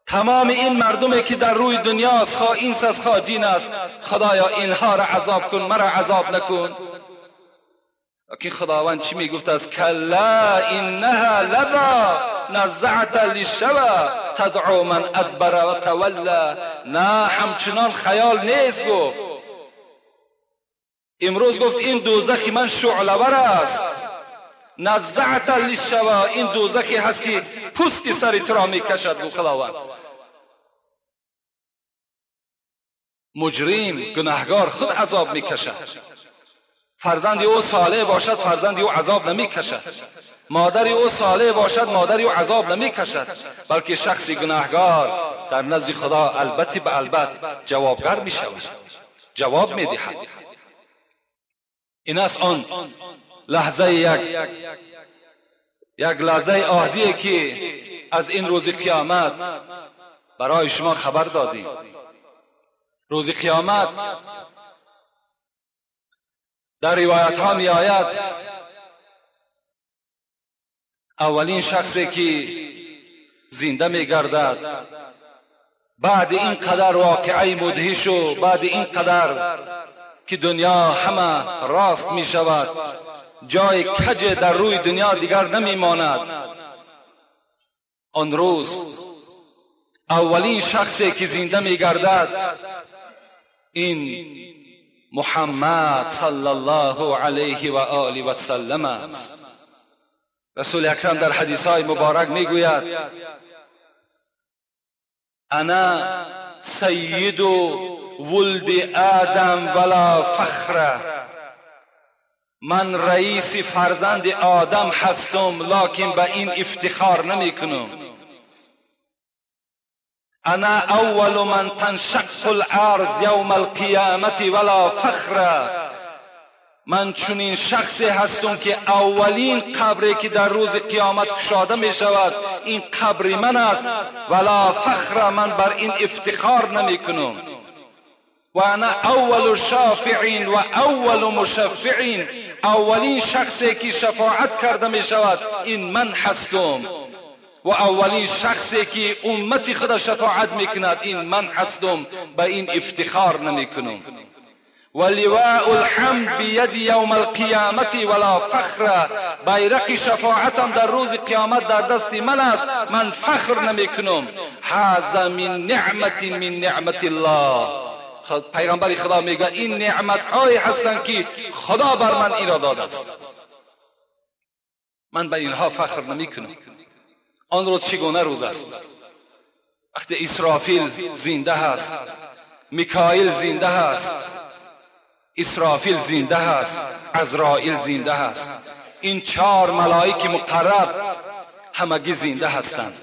[SPEAKER 1] تمام این مردمی که در روی دنیا است، خواه اینس است خواه جین است، خدایا اینها را عذاب کن، مرا عذاب نکن. لیکن خداوند چی میگفت از کلا انها لظا نزعت للشوى تدعو من ادبر و تولا. نه همچنان خیال نیست. گفت امروز گفت این دوزخی من شعله‌ور است. نزعت للشوى، این دوزخی هست که پوست سر تو را میکشد. گفت خداوند مجرم گناهگار خود عذاب میکشد. فرزندی او صالح باشد فرزندی او عذاب نمیکشد، مادری او صالح باشد مادری او عذاب نمیکشد، بلکه شخصی گناهگار در نزد خدا البته به البته جوابگر میشود، جواب میدهد. این است آن لحظه یک لحظه عهدی که از این روز قیامت برای شما خبر دادیم. روز قیامت در روایت ها می آید اولین شخصی که زنده می گردد بعد این قدر واقعی مدهش و بعد این قدر که دنیا همه راست می شود، جای کج در روی دنیا دیگر نمی ماند، آن روز اولین شخصی که زنده می گردد این محمد صلی الله علیه و آله و سلم است. رسول اکرم در حدیث های مبارک می گوید انا سید ولد آدم ولا فخر، من رئیس فرزند آدم هستم لکن به این افتخار نمی کنم. انا اول من تنشق الارض یوم القیامت ولا فخر، من چنین شخصی هستم که اولین قبری که در روز قیامت گشاده می شود این قبر من است، ولا فخر، من بر این افتخار نمی کنم. و انا اول شافعین و اول مشفعین، اولین شخصی که شفاعت کرده می شود این من هستم و اولین شخصی که امت خدا شفاعت میکند این من هستم، به این افتخار نمی کنم. و لواء الحمد بید یوم القیامت ولا فخر، بیرق شفاعتم در روز قیامت در دست من است، من فخر نمی کنم. هذا من نعمت من نعمت الله، پیغمبر خدا میگه این نعمت هایی هستند که خدا بر من این را داده است، من به اینها فخر نمی کنم. آن روز چگونه روز است؟ وقتی اسرافیل زنده هست، میکائیل زنده هست، اسرافیل زنده هست، عزرائیل زنده هست، این 4 ملائک مقرب همگی زنده هستند.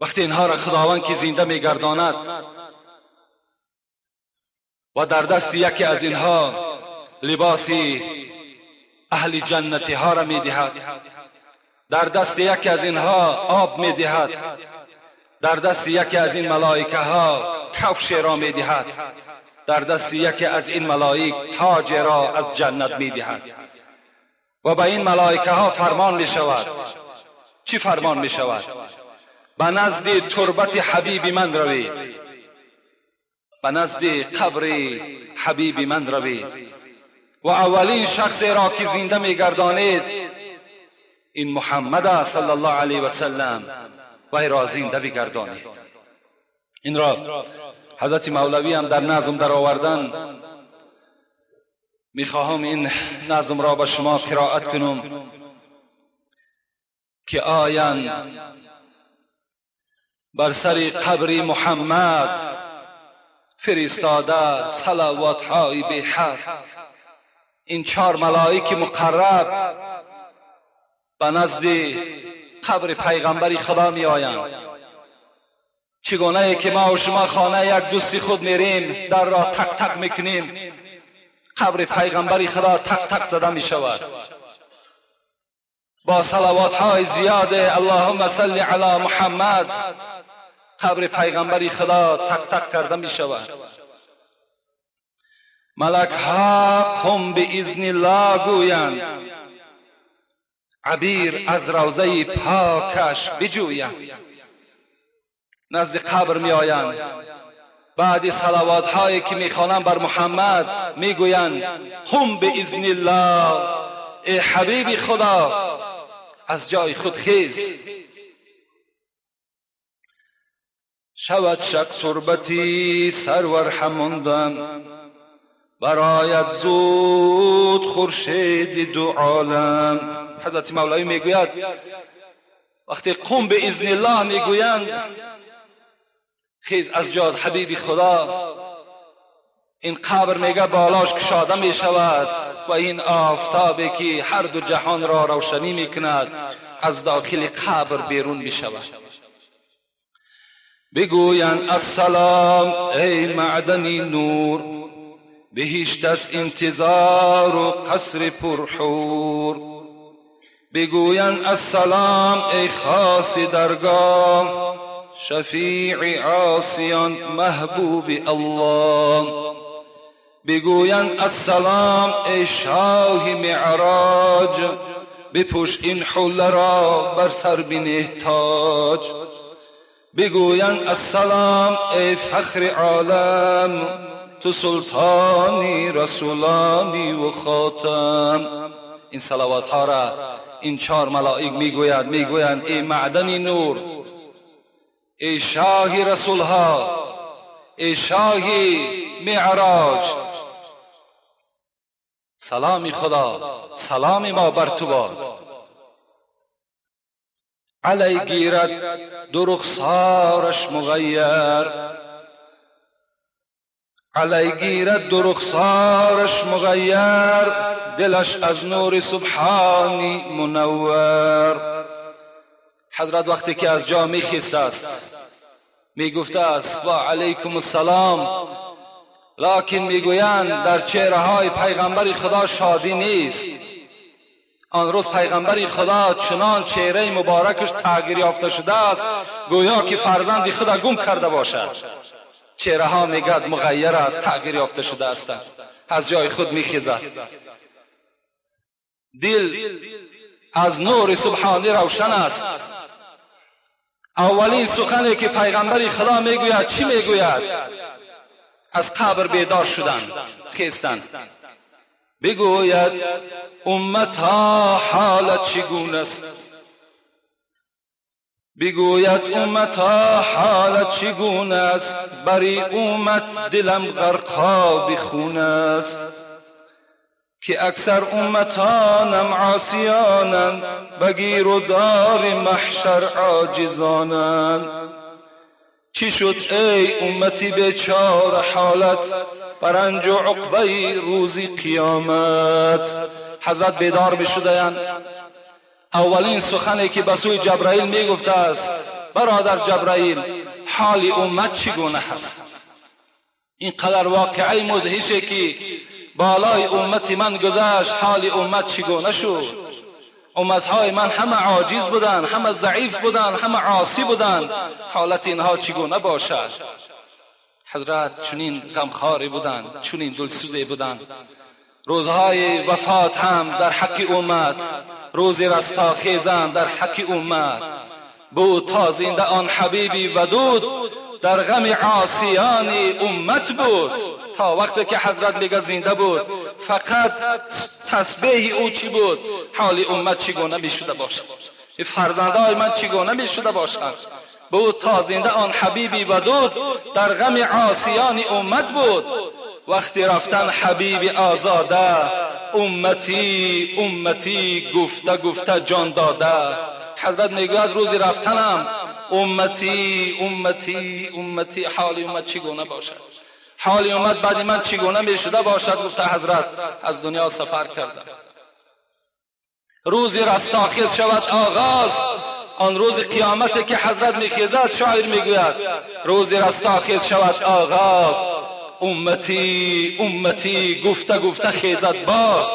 [SPEAKER 1] وقتی اینها را خداوند که زنده میگرداند و در دست یکی از اینها لباسی اهل جنتی ها را میدهد، در دست یکی از اینها آب میدهد، در دست یکی از این ملائکه ها کفش را میدهد، در دست یکی از این ملائک تاج را از جنت میدهد و به این ملائکه ها فرمان میشود. چی فرمان میشود؟ به نزد تربت حبیب من روید، به نزد قبر حبیب من روید و اولین شخص را که زنده میگردانید این محمد صلی الله علیه و سلم وی را زنده بگردانید. این را حضرت مولوی هم در نظم در آوردن. میخواهم این نظم را به شما قرائت کنم که آیان بر سر قبر محمد فرستاده صلوات های به حد. این 4 ملائک مقرب به نزد قبر پیغمبر خدا می آیند. چگونه که ما و شما خانه یک دوستی خود میریم، در را تق تق میکنیم، قبر پیغمبر خدا تق تق زده می شود با صلوات های زیاده. اللهم صل علی محمد، قبر پیغمبر خدا تق تق کرده می شود. ملک ها قم به اذن الله گویند، عبیر از روضه پاکش بجویند. نزد قبر می آیند، بعد صلوات هایی که می خوانند بر محمد می گویند قم به اذن الله، ای حبیب خدا از جای خود خیز. شود شب تربتی سرور هماندم، برایت زود خورشید دو عالم. حضرت مولوی میگوید وقتی قم به اذن الله میگویند خیز از جای حبیب خدا، این قبر میگه بالاش کشاده میشود و این آفتابی که هر دو جهان را روشنی میکند از داخل قبر بیرون میشود. بگویند السلام ای معدنی نور، بهشت از انتظار و قصر پرحور. بگویند السلام ای خاص درگاه، شفیع عاصیان محبوب الله. بگویند السلام ای شاه معراج، بپوش این حله را بر سر بنه تاج. بگویند السلام ای فخر عالم، تو سلطانی رسولانی و خاتم. این صلوات ها را این 4 ملائک میگویند ای معدن نور، ای شاه رسول ها، ای شاه معراج، سلام خدا، سلام ما بر تو باد. علی گیرد دو رخسارش مغیر، علی گیرد دو رخسارش مغیر، دلش از نور سبحانی منور. حضرت وقتی که از جا میخیسته است میگفته است و علیکم السلام، لکن میگویند در چهره های پیغمبر خدا شادی نیست. آن روز پیغمبر خدا چنان چهره مبارکش تغییر یافته شده است گویا که فرزند خدا گم کرده باشد. چهره ها میگد مغیر است، تغییر یافته شده است، از جای خود میخیزد. دل از نور سبحانی روشن است. اولین سخنی که پیغمبر خدا میگوید چی میگوید؟ از قبر بیدار شدن، خیستن. بگوید امتا حالت چگونه است؟ بگوید امتا حالت چگونه است؟ بری امت دلم غرقاب خون است. که اکثر امتانم عاصیانند، بگیر و دار محشر عاجزانند. چی شد ای امتی بیچاره حالت، برنج و عقبه روزی قیامت. حضرت بیدار بشده‌اند. اولین سخنی که به سوی جبرائیل میگفته است، برادر جبرائیل حال امت چگونه هست؟ اینقدر واقعه مدهشه که بالای امت من گذشت، حال امت چگونه شد؟ امتهای من همه عاجز بودند، همه ضعیف بودند، همه عاصی بودند. حالت اینها چگونه باشد؟ حضرت چنین غمخواری بودند، چنین دلسوزی بودند. روزهای وفات هم در حق امت، روز رستاخیزم در حق امت بود تا زنده آن حبیبی ودود، در غم عاصیان امت بود. تا وقتی که حضرت میگه زنده بود فقط تسبیح او چی بود؟ حال امت چگونه میشده باشد؟ فرزندای من چگونه میشده باشد؟ بود تا زنده آن حبیبی ودود، در غم عاصیان امت بود. وقتی رفتن حبیب آزاده، امتی امتی گفته گفته جان داده. حضرت میگوید روزی رفتنم امتی امتی امتی، حال امت چگونه باشد؟ حال امت بعد من چگونه میشده باشد؟ گفته حضرت از دنیا سفر کردم. روزی رستاخیز شود آغاز، آن روز قیامت که حضرت میخیزد، شاعر میگوید روزی رستاخیز شود آغاز، امتی امتی گفته گفته خیزد باز.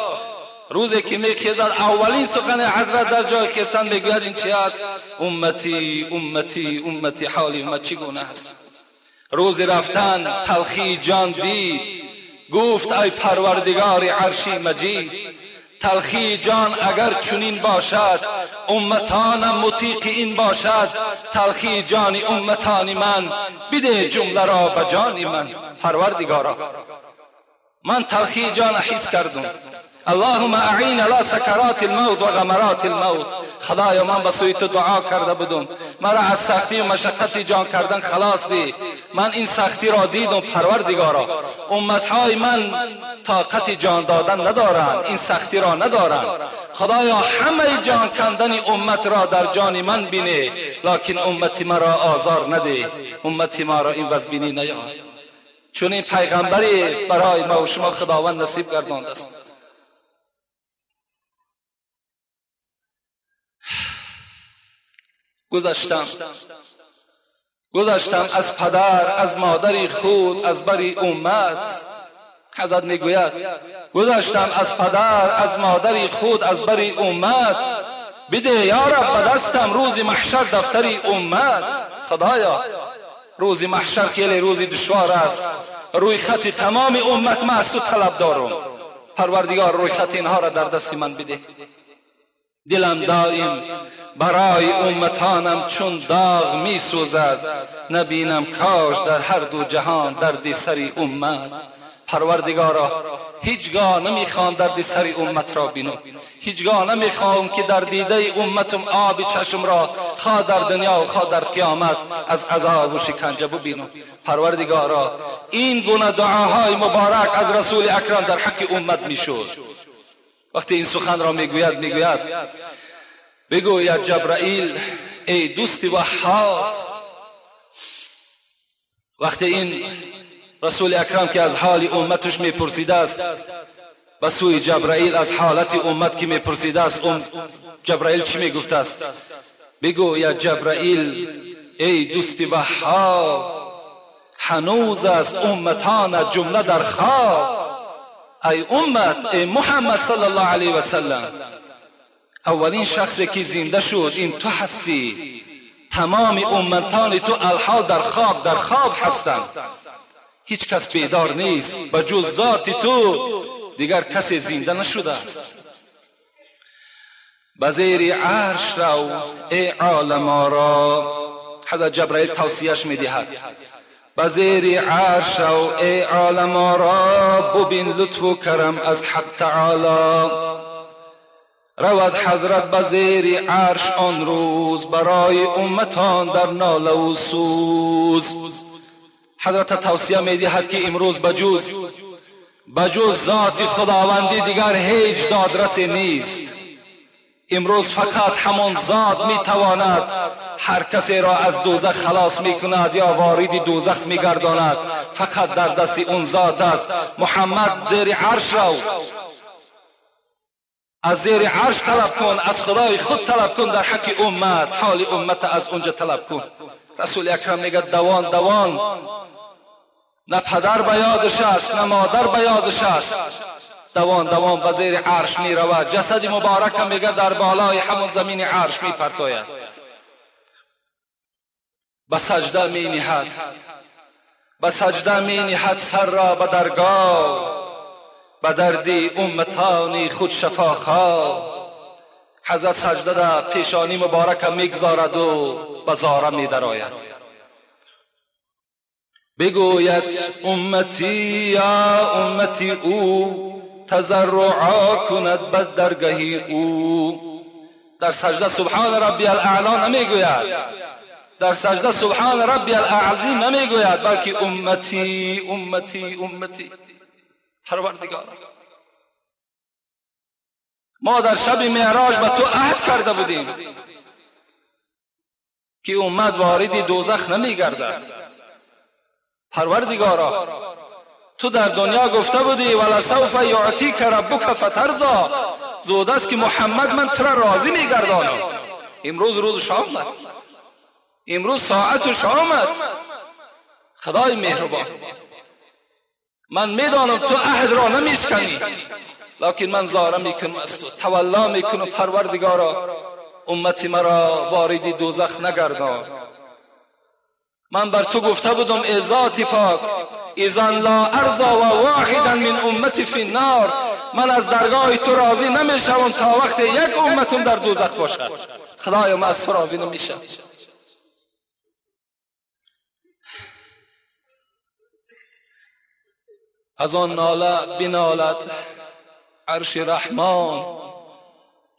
[SPEAKER 1] روزی که میخیزد اولین سخن حضرت در جای خیستن میگوید این چی است؟ امتی امتی امتی، حال امت چگونه است؟ روز رفتن تلخی جان دید، گفت ای پروردگار عرشی مجید، تلخی جان اگر چنین باشد، امتانم مطیق این باشد. تلخی جان امتان من، بده جمله را به جان من. پروردگارا من تلخی جان حس کردم، اللهم اعین علی سکرات الموت و غمرات الموت. خدایا من به سوی تو دعا کرده بودم، مرا از سختی و مشقت جان کردن خلاص دی. من این سختی را دیدم پروردگارا، امتهای من طاقت جان دادن ندارند، این سختی را ندارند. خدایا همه جان کندن امت را در جان من بینه، لکن امتی مرا آزار نده، امتی ما را این وضع بینی نیار. چون این پیغمبری برای ما و شما خداوند نصیب گردانده است. گذشتم از پدر از مادری خود، از بری امت. حضرت میگوید گذشتم از پدر از مادری خود، از بری امت. بده یا رب به دستم روز محشر دفتری امت. خدایا روز محشر خیلی روزی دشوار است، روی خط تمام امت من از تو طلب دارم. پروردگار روی خط اینها را در دست من بده. دلم دائم برای امتانم چون داغ می سوزد، نبینم کاش در هر دو جهان درد سری امت. پروردگارا هیچگاه نمیخوام درد سری امت را بینم، هیچگاه نمیخوام که در دیده امتم آب چشم را خواه در دنیا و خواه در قیامت از عذاب و شکنجه ببینم. پروردگارا این گونه دعاهای مبارک از رسول اکرم در حق امت میشد. وقتی این سخن را میگوید بگوید جبرائیل ای دوست وهاب. وقتی این رسول اکرم که از حال امتش میپرسیده است و سوی جبرائیل از حالت امت که میپرسیده است، جبرائیل چی میگفته است؟ بگوید جبرائیل ای دوست وهاب، هنوز است امتان جمله در خواب. ای امت، ای محمد صلی الله علیه و سلم، اولین شخصی که زنده شد این تو هستی. تمام امتان تو الحال در خواب هستند. هیچ کس بیدار نیست به جز ذات تو، دیگر کسی زنده نشده است. به زیر عرش رو ای عالم آرا، حضرت جبرائیل توصیهش میدهد به زیر عرش رو ای عالم آرا، ببین لطف و کرم از حق تعالی. رود حضرت به زیر عرش آن روز، برای امتان در ناله و سوز. حضرت توصیه میدهد که امروز بجز ذات خداوندی دیگر هیچ دادرسی نیست. امروز فقط همان ذات میتواند هر کسی را از دوزخ خلاص میکند یا وارد دوزخ میگرداند. فقط در دست اون ذات است. محمد زیر عرش رو از زیر عرش طلب کن، از خدای خود طلب کن، در حق امت حال امت از اونجا طلب کن. رسول اکرم میگه دوان نه پدر به یادش است نه مادر به یادش است، دوان به زیر عرش می رود. جسد مبارک هم میگه در بالای همون زمین عرش می پرتاید. به سجده می نهد سر را به درگاه، به دردی امتانی خود شفاخواه. حضرت سجده در پیشانی مبارک میگذارد و به زاره می درآید. بگوید امتی یا امتی او، تضرعا کند به درگاهی او. در سجده سبحان ربی الاعلی نمیگوید، در سجده سبحان ربی الاعظیم نمیگوید، بلکه امتی امتی امتی. پروردگار ما در شب معراج به تو عهد کرده بودیم که امت وارد دوزخ نمیگردد. پروردگارا تو در دنیا گفته بودی ولسوف یعطیک ربک فترضی، زود است که محمد من تو را راضی میگردانم. امروز روز شام، امروز ساعت شامت. خدای مهربان، من میدانم تو عهد را نمیشکنی، لکن من زاره میکنم از تو، تولا میکنم. پروردگارا امتی مرا وارد دوزخ نگردان. من بر تو گفته بودم ای ذات پاک، اذن لا ارضى و واحدا من امتی فی النار، من از درگاه تو راضی نمیشم تا وقت یک امتم در دوزخ باشد. خدایا من از تو راضی نمیشم. از آن ناله بنالد عرش رحمان.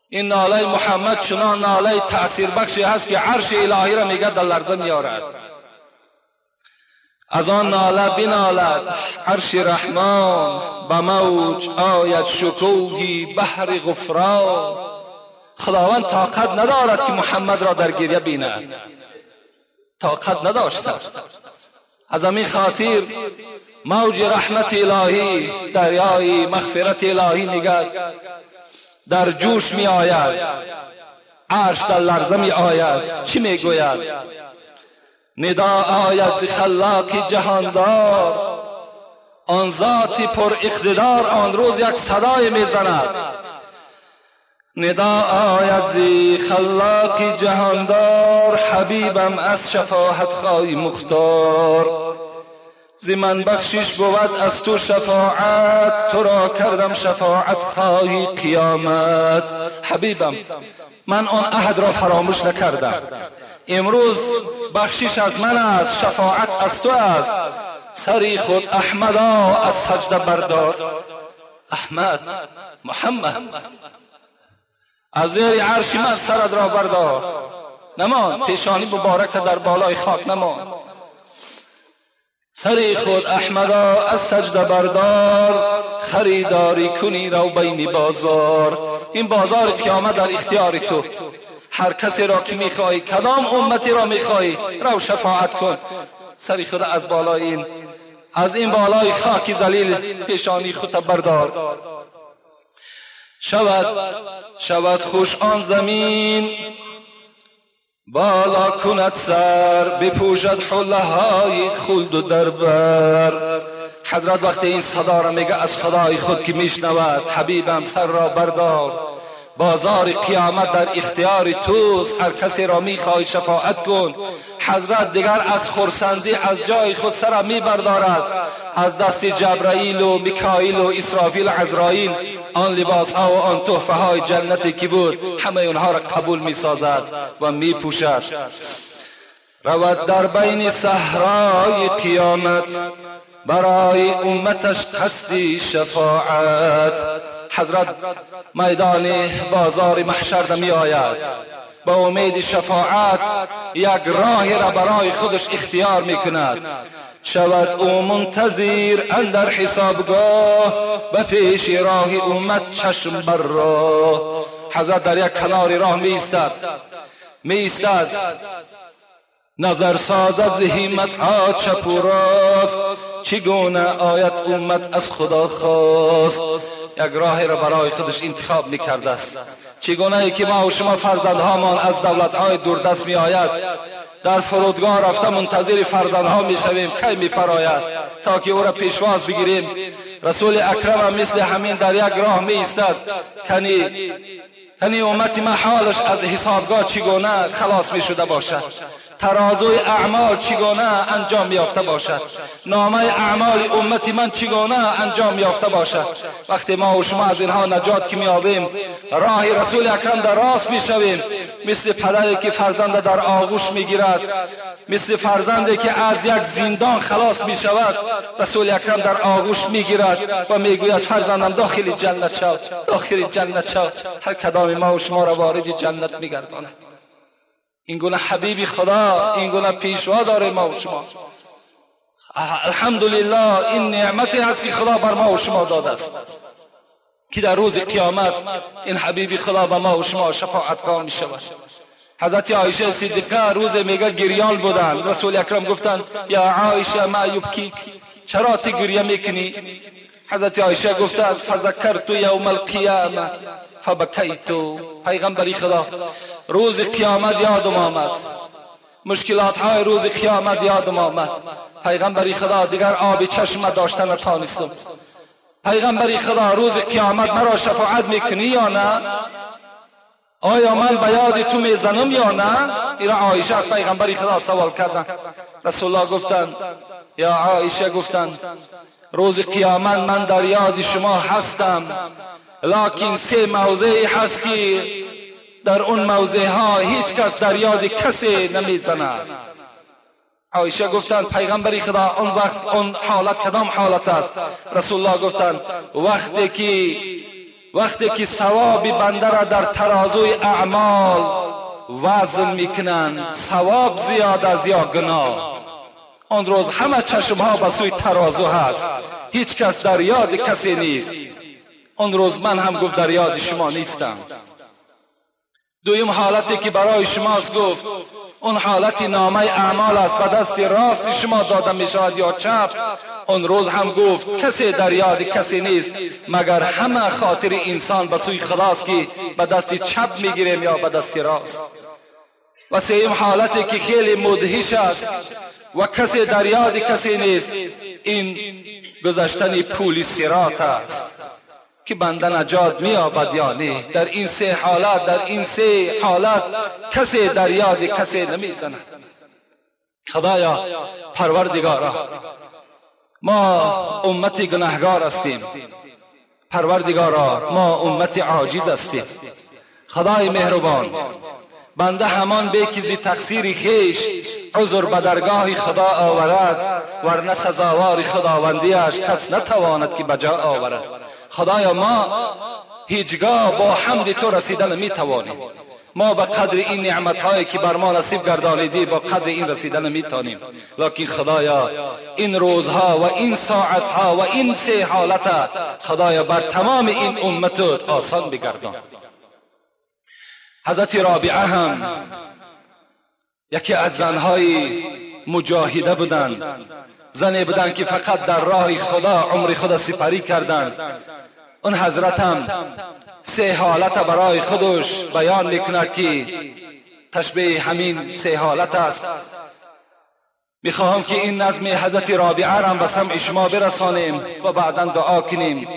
[SPEAKER 1] این ناله محمد چنان ناله تأثیر بخشی هست که عرش الهی را میگه در لرزه میارد. از آن ناله بنالد عرش رحمان، به موج آید شکوهی بحر غفران. خداوند طاقت ندارد که محمد را در گریه بیند، طاقت نداشته. از همین خاطر موج رحمت الهی، دریای مغفرت الهی میگه در جوش می آید، عرش در لرزه می آید. چی می گوید؟ ندا آید ز خلاق جهاندار، آن ذاتی پر اقتدار آن روز یک صدای می زند. ندا آید ز خلاق جهاندار، حبیبم از شفاعت خواهی مختار. زمن بخشش بود از تو شفاعت، تو را کردم شفاعت خواهی قیامت. حبیبم من آن عهد را فراموش نکردم، امروز بخشش از من است، شفاعت از تو است. سری خود احمدا از سجده بردار. احمد محمد از زیر عرش من سرت را بردار، نمان پیشانی مبارک در بالای خاک نمان. سری خود احمدا از سجده بردار، خریداری کنی رو بین بازار. این بازار قیامت در اختیار تو، هر کسی را که میخوای، کدام امتی را میخوای، رو شفاعت کن. سری خود از بالای از این بالای خاکی ذلیل پیشانی خود بردار. شود خوش آن زمین، بالا کند سر، بپوشد حله های خلد و دربر. حضرت وقتی این صدا را میگه از خدای خود که میشنود، حبیبم سر را بردار، بازار قیامت در اختیار توست، هر کسی را میخوای شفاعت کن. حضرت دیگر از خرسندی از جای خود سر میبردارد، از دست جبرائیل و میکائیل و اسرافیل و عزرائیل آن لباس ها و آن تحفه های جنتی که بود همه اونها را قبول میسازد و میپوشد. رود در بین صحرای قیامت، برای امتش قصدی شفاعت. حضرت میدان بازار محشر می آید، با امید شفاعت یک راهی را برای خودش اختیار می کند. شود او منتظر اندر حسابگاه، به پیش راه امت چشم بر راه. حضرت در یک کنار راه می ایستد، نظر سازد ز همت ها چپ و راست، چگونه آید امت از خدا خواست. یک راهی را برای خودش انتخاب میکرده است. چگونه ای که ما و شما فرزندهامان از دولت‌های دوردست می آید، در فرودگاه رفته منتظر فرزندها میشویم کی میفراید تا که او را پیشواز بگیریم. رسول اکرم هم مثل همین در یک راه می ایستد، کنی امت ما حالش از حسابگاه چگونه خلاص می شده باشد، ترازوی اعمال چگونه انجام یافته باشد، نامه اعمال امت من چگونه انجام یافته باشد. وقتی ما و شما از اینها نجات که میابیم، راه رسول اکرم در راست میشویم، مثل پدری که فرزند در آغوش میگیرد، مثل فرزندی که از یک زندان خلاص میشود، رسول اکرم در آغوش میگیرد و میگوید فرزندم داخل جنت شو، داخل جنت شو. هر کدام ما و شما را وارد جنت میگرداند. این گونه حبیبی خدا، این گونه پیشوا داره ما و شما. الحمدلله این نعمتی هست که خدا بر ما و شما داده است که در روز قیامت این حبیبی خدا به ما و شما شفاعتگاه می شود. حضرت عایشه صدیقه روز میگه گریان بودن، رسول اکرم گفتند یا عایشه ما یبکیک، چرا تی گریه میکنی؟ حضرت عایشه گفتند فذکرت یوم القیامه فبکیت. پیغمبری خدا روز قیامت یادم آمد، مشکلات های روز قیامت یادم آمد. پیغمبری خدا دیگر آب چشم داشتن نتانستم. پیغمبری خدا روز قیامت مرا شفاعت میکنی یا نه؟ آیا من به یاد تو میزنم یا نه؟ این عایشه از پیغمبری خدا سوال کردن. رسول الله گفتند یا عایشه، گفتند روز قیامت من در یاد شما هستم، لکن سه موضعی هست که در اون موضع ها هیچ کس در یاد کسی نمیزنه. عایشه گفتند پیغمبری خدا اون وقت اون حالت کدام حالت است؟ رسول الله گفتند وقتی که ثواب بنده را در ترازوی اعمال وزن میکنند، ثواب زیاد از یا گناه، اون روز همه چشم ها به سوی ترازو هست، هیچ کس در یاد کسی نیست. اون روز من هم گفت در یاد شما نیستم. دویم حالتی که برای شماست گفت اون حالت نامه اعمال است، به دست راست شما داده می شود یا چپ. اون روز هم گفت کسی در یاد کسی نیست مگر همه خاطر انسان به سوی خداست که به دست چپ می گیریم یا به دست راست. و سوم حالتی که خیلی مدهش است و کسی در یاد کسی نیست، این گذشتن پول صراط است که بنده نجات می‌یابد یا نه. در این سه حالت کسی در یاد کسی نمیزند. خدایا پروردگارا ما امتی گناهگار هستیم، پروردگارا ما امتی عاجز هستیم. خدای مهربان، بنده همان به که زی تقصیر خیش عذر به درگاه خدا آورد، ورنه سزاوار خداوندیش کس نتواند که بجا آورد. خدایا ما هیچگاه با حمد تو رسیدن نمی توانیم. ما به قدر این نعمت‌هایی که بر ما نصیب گردانیدی با قدر این رسیدن نمی‌توانیم، لکن خدایا این روزها و این ساعتها و این سه حالت خدایا بر تمام این امت آسان بگردان. حضرت رابعه هم یکی از زنهای مجاهده بودند، زنی بودند که فقط در راه خدا عمر خود سپری کردند. اون حضرت هم سه حالت برای خودش بیان میکند که تشبیه همین سه حالت است. میخواهم که این نظم حضرت رابعه را به سمع شما برسانیم و بعدا دعا کنیم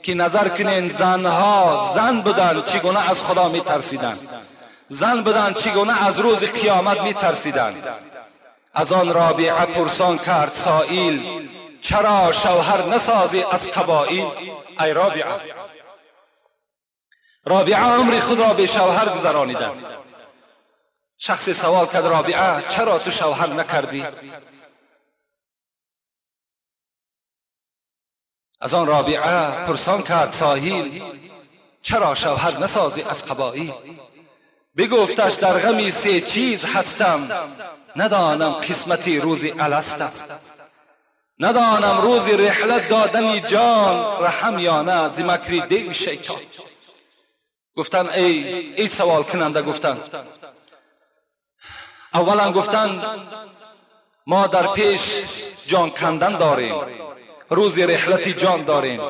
[SPEAKER 1] که نظر کنین زنها زن بودند چگونه از خدا میترسیدند، زن بودند چگونه از روز قیامت میترسیدند. از آن رابعه پرسان کرد سائل چرا شوهر نسازی از قبائل؟ ای رابعه، رابعه عمر خود را به شوهر گذرانیده. شخص سوال کرد رابعه چرا تو شوهر نکردی؟ از آن رابعه پرسان کرد سائل چرا شوهر نسازی از قبائل؟ بگفتش در غمی سه چیز هستم، ندانم قسمتی روزی الست است، ندانم روزی رحلت دادنی جان رحم یا نه ز مکر دیو شیطان. گفتن ای سوال کننده، گفتن اولا گفتن ما در پیش جان کندن داریم، روزی رحلتی جان داریم.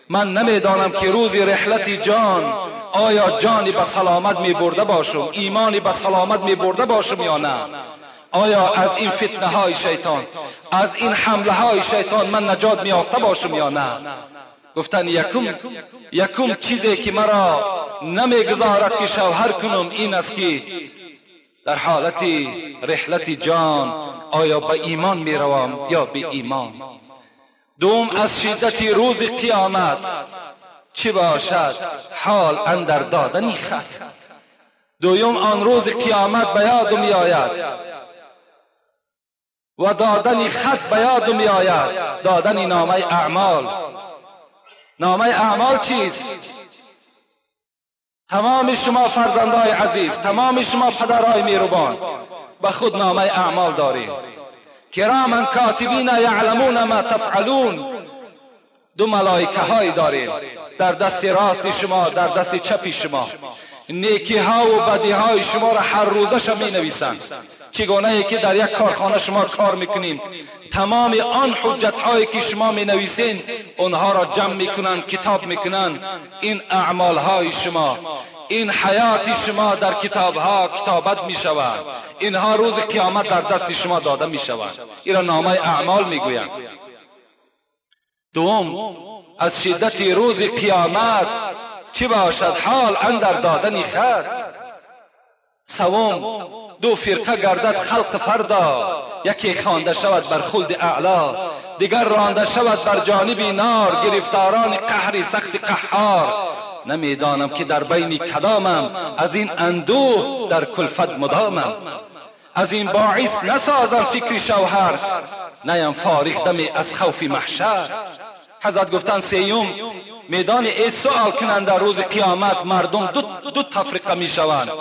[SPEAKER 1] من نمیدانم که روزی رحلتی جان آیا جانی به سلامت می برده باشم، ایمانی به سلامت می برده باشم یا نه، آیا از این فتنه های شیطان، از این حمله های شیطان من نجات می یافته باشم یا نه. گفتن یکم چیزی که مرا نمیگذارد که شوهر کنم این است که در حالت رحلت جان آیا به ایمان می روم یا به ایمان. دوم از شدت روز قیامت چی باشد حال اندر دادنی خط. دوم آن روز قیامت به یاد می آید و دادنی خط به یاد می آید، دادنی نامه اعمال. نامه اعمال چیست؟ تمام شما فرزندای عزیز، تمام شما پدرای مهربان به خود نامه اعمال دارید. کراما کاتبین یعلمون ما تفعلون. دو ملائکه های دارید در دست راست شما، در دست چپ شما. نیکی ها و بدی های شما را هر روزه می نویسند. چگونه ای که در یک کارخانه شما کار میکنین، تمام آن حجت هایی که شما می نویسین اونها را جمع میکنن، کتاب میکنن. این اعمال های شما، این حیات شما در کتاب ها کتابت می شود. اینها روز قیامت در دست شما داده می شود. این را نامه اعمال میگویند. دوم از شدت روز قیامت چی باشد حال اندر دادنی خط. سوم دو فرقه گردد خلق فردا، یکی خوانده شود بر خلد اعلا، دیگر رانده شود بر جانب نار، گرفتاران قهر سخت قهار. نمیدانم که در بین کدامم، از این اندوه در کلفت مدامم. از این باعث نسازم فکر شوهر، نیم فارغ دمی از خوف محشر. حضرت گفتن سیوم میدان ای سوال کنند در روز قیامت مردم دو تفرقه می شوند،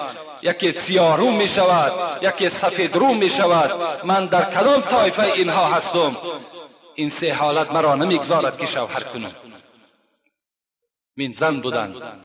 [SPEAKER 1] یکی سیاه رو می شود، یکی سفید رو می شود. من در کدام طایفه اینها هستم؟ این سه حالت مرا نمیگذارد که شوهر کنم. من زن بودند